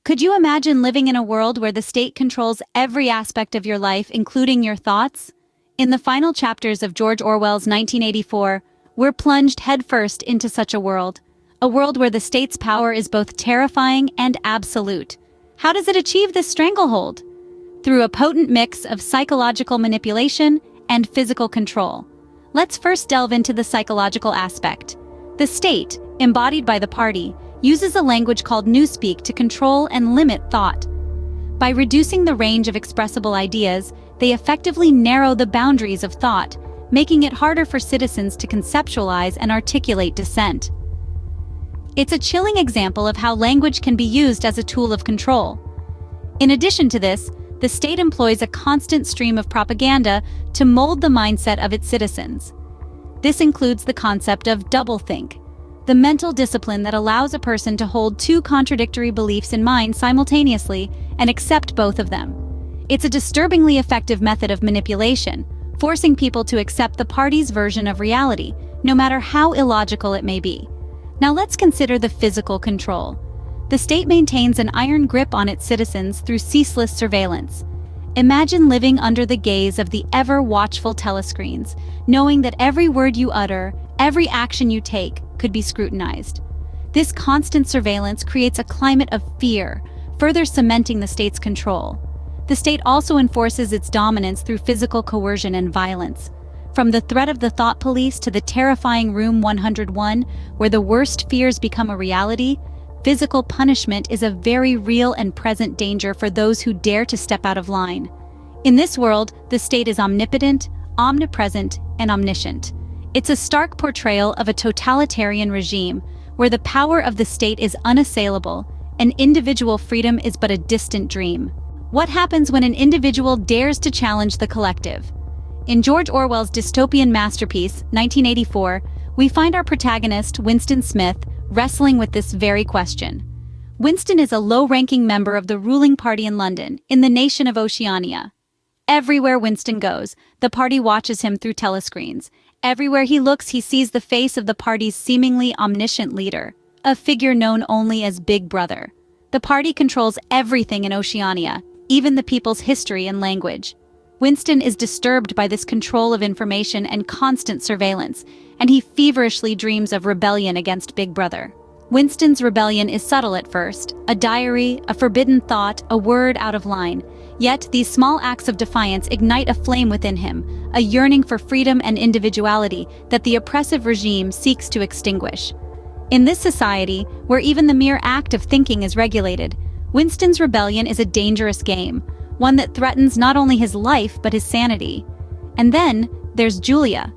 Could you imagine living in a world where the state controls every aspect of your life, including your thoughts? In the final chapters of George Orwell's 1984, we're plunged headfirst into such a world where the state's power is both terrifying and absolute. How does it achieve this stranglehold? Through a potent mix of psychological manipulation and physical control. Let's first delve into the psychological aspect. The state, embodied by the party, uses a language called newspeak to control and limit thought. By reducing the range of expressible ideas, they effectively narrow the boundaries of thought, making it harder for citizens to conceptualize and articulate dissent. It's a chilling example of how language can be used as a tool of control. In addition to this, the state employs a constant stream of propaganda to mold the mindset of its citizens. This includes the concept of doublethink, the mental discipline that allows a person to hold two contradictory beliefs in mind simultaneously and accept both of them. It's a disturbingly effective method of manipulation, forcing people to accept the party's version of reality, no matter how illogical it may be. Now let's consider the physical control. The state maintains an iron grip on its citizens through ceaseless surveillance. Imagine living under the gaze of the ever-watchful telescreens, knowing that every word you utter, every action you take, could be scrutinized. This constant surveillance creates a climate of fear, further cementing the state's control. The state also enforces its dominance through physical coercion and violence. From the threat of the thought police to the terrifying Room 101, where the worst fears become a reality, physical punishment is a very real and present danger for those who dare to step out of line. In this world, the state is omnipotent, omnipresent, and omniscient. It's a stark portrayal of a totalitarian regime, where the power of the state is unassailable, and individual freedom is but a distant dream. What happens when an individual dares to challenge the collective? In George Orwell's dystopian masterpiece, 1984, we find our protagonist, Winston Smith, wrestling with this very question. Winston is a low-ranking member of the ruling party in London, in the nation of Oceania. Everywhere Winston goes, the party watches him through telescreens. Everywhere he looks, he sees the face of the party's seemingly omniscient leader, a figure known only as Big Brother. The party controls everything in Oceania, even the people's history and language. Winston is disturbed by this control of information and constant surveillance, and he feverishly dreams of rebellion against Big Brother. Winston's rebellion is subtle at first, a diary, a forbidden thought, a word out of line. Yet these small acts of defiance ignite a flame within him, a yearning for freedom and individuality that the oppressive regime seeks to extinguish. In this society, where even the mere act of thinking is regulated, Winston's rebellion is a dangerous game, one that threatens not only his life but his sanity. And then there's Julia,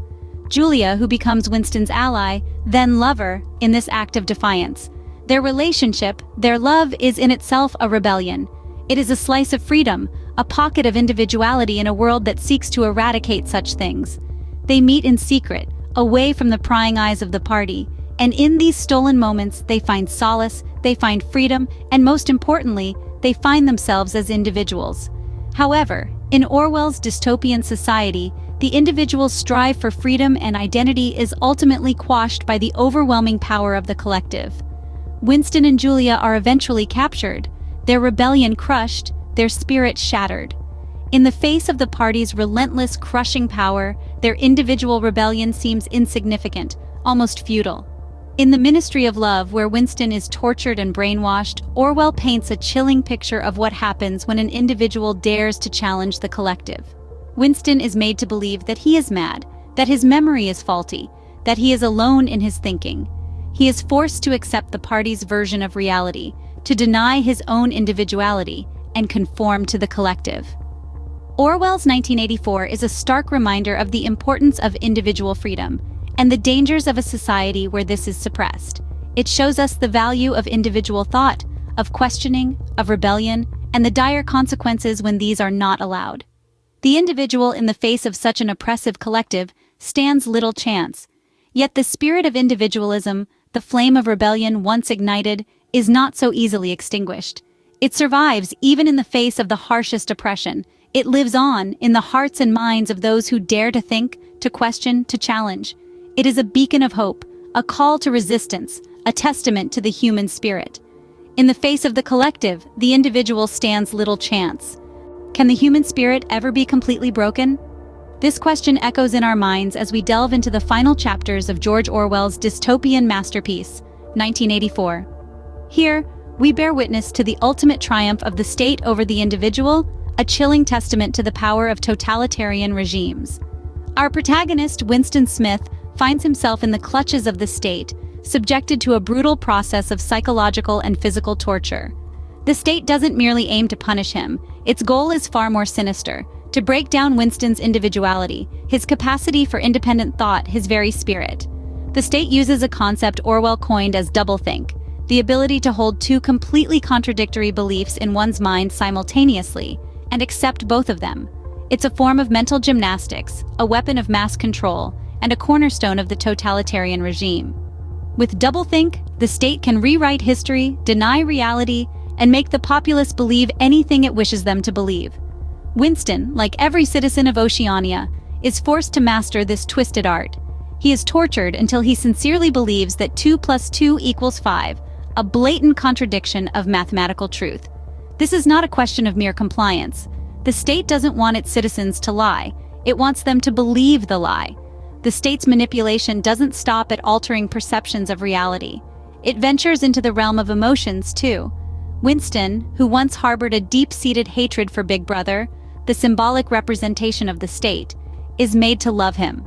who becomes Winston's ally, then lover, in this act of defiance. Their relationship, their love, is in itself a rebellion. It is a slice of freedom, a pocket of individuality in a world that seeks to eradicate such things. They meet in secret, away from the prying eyes of the party, and in these stolen moments they find solace, they find freedom, and most importantly, they find themselves as individuals. However, in Orwell's dystopian society, the individual's strive for freedom and identity is ultimately quashed by the overwhelming power of the collective. Winston and Julia are eventually captured, their rebellion crushed, their spirit shattered. In the face of the party's relentless, crushing power, their individual rebellion seems insignificant, almost futile. In The Ministry of Love, where Winston is tortured and brainwashed, Orwell paints a chilling picture of what happens when an individual dares to challenge the collective. Winston is made to believe that he is mad, that his memory is faulty, that he is alone in his thinking. He is forced to accept the party's version of reality, to deny his own individuality, and conform to the collective. Orwell's 1984 is a stark reminder of the importance of individual freedom, and the dangers of a society where this is suppressed. It shows us the value of individual thought, of questioning, of rebellion, and the dire consequences when these are not allowed. The individual in the face of such an oppressive collective stands little chance. Yet the spirit of individualism, the flame of rebellion once ignited, is not so easily extinguished. It survives even in the face of the harshest oppression. It lives on in the hearts and minds of those who dare to think, to question, to challenge. It is a beacon of hope, a call to resistance, a testament to the human spirit. In the face of the collective, the individual stands little chance. Can the human spirit ever be completely broken? This question echoes in our minds as we delve into the final chapters of George Orwell's dystopian masterpiece, 1984. Here, we bear witness to the ultimate triumph of the state over the individual, a chilling testament to the power of totalitarian regimes. Our protagonist, Winston Smith, finds himself in the clutches of the state, subjected to a brutal process of psychological and physical torture. The state doesn't merely aim to punish him. Its goal is far more sinister: to break down Winston's individuality, his capacity for independent thought, his very spirit. The state uses a concept Orwell coined as doublethink, the ability to hold two completely contradictory beliefs in one's mind simultaneously, and accept both of them. It's a form of mental gymnastics, a weapon of mass control, and a cornerstone of the totalitarian regime. With doublethink, the state can rewrite history, deny reality, and make the populace believe anything it wishes them to believe. Winston, like every citizen of Oceania, is forced to master this twisted art. He is tortured until he sincerely believes that 2 + 2 = 5, a blatant contradiction of mathematical truth. This is not a question of mere compliance. The state doesn't want its citizens to lie. It wants them to believe the lie. The state's manipulation doesn't stop at altering perceptions of reality. It ventures into the realm of emotions, too. Winston, who once harbored a deep-seated hatred for Big Brother, the symbolic representation of the state, is made to love him.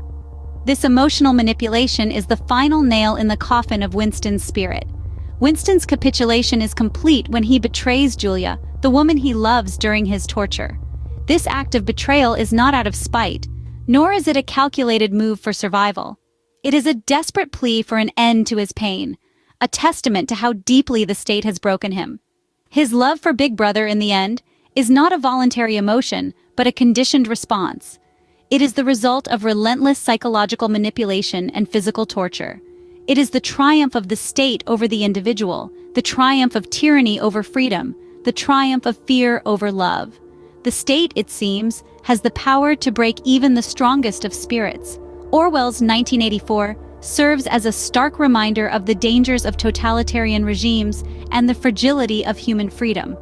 This emotional manipulation is the final nail in the coffin of Winston's spirit. Winston's capitulation is complete when he betrays Julia, the woman he loves, during his torture. This act of betrayal is not out of spite, nor is it a calculated move for survival. It is a desperate plea for an end to his pain, a testament to how deeply the state has broken him. His love for Big Brother, in the end, is not a voluntary emotion, but a conditioned response. It is the result of relentless psychological manipulation and physical torture. It is the triumph of the state over the individual, the triumph of tyranny over freedom, the triumph of fear over love. The state, it seems, has the power to break even the strongest of spirits. Orwell's 1984 serves as a stark reminder of the dangers of totalitarian regimes and the fragility of human freedom.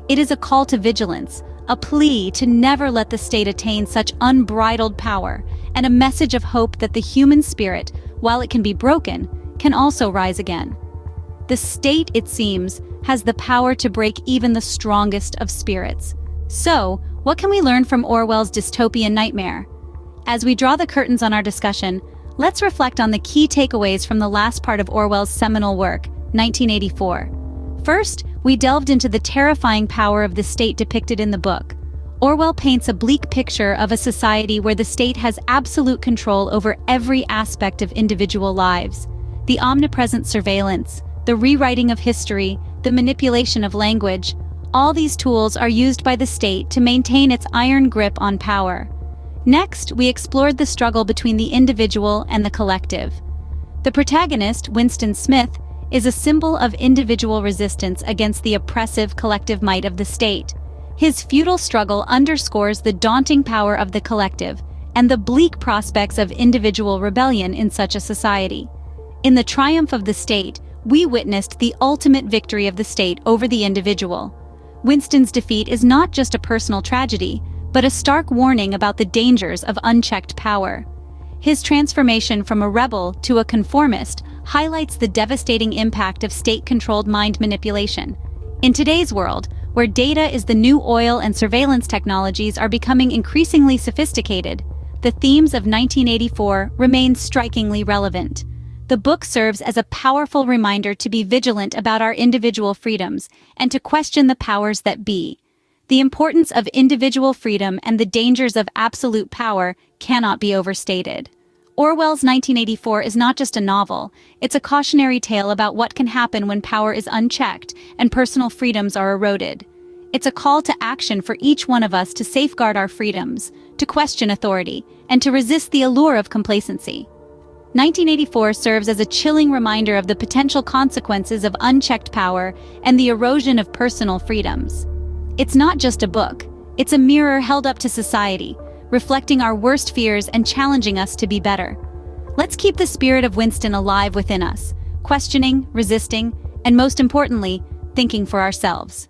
It is a call to vigilance, a plea to never let the state attain such unbridled power, and a message of hope that the human spirit, while it can be broken, can also rise again. The state, it seems, has the power to break even the strongest of spirits. So, what can we learn from Orwell's dystopian nightmare? As we draw the curtains on our discussion, let's reflect on the key takeaways from the last part of Orwell's seminal work, 1984. First, we delved into the terrifying power of the state depicted in the book. Orwell paints a bleak picture of a society where the state has absolute control over every aspect of individual lives. The omnipresent surveillance, the rewriting of history, the manipulation of language, all these tools are used by the state to maintain its iron grip on power. Next, we explored the struggle between the individual and the collective. The protagonist, Winston Smith, is a symbol of individual resistance against the oppressive collective might of the state. His futile struggle underscores the daunting power of the collective and the bleak prospects of individual rebellion in such a society. In the triumph of the state, we witnessed the ultimate victory of the state over the individual. Winston's defeat is not just a personal tragedy, but a stark warning about the dangers of unchecked power. His transformation from a rebel to a conformist highlights the devastating impact of state-controlled mind manipulation. In today's world, where data is the new oil and surveillance technologies are becoming increasingly sophisticated, the themes of 1984 remain strikingly relevant. The book serves as a powerful reminder to be vigilant about our individual freedoms and to question the powers that be. The importance of individual freedom and the dangers of absolute power cannot be overstated. Orwell's 1984 is not just a novel, it's a cautionary tale about what can happen when power is unchecked and personal freedoms are eroded. It's a call to action for each one of us to safeguard our freedoms, to question authority, and to resist the allure of complacency. 1984 serves as a chilling reminder of the potential consequences of unchecked power and the erosion of personal freedoms. It's not just a book, it's a mirror held up to society, reflecting our worst fears and challenging us to be better. Let's keep the spirit of Winston alive within us, questioning, resisting, and most importantly, thinking for ourselves.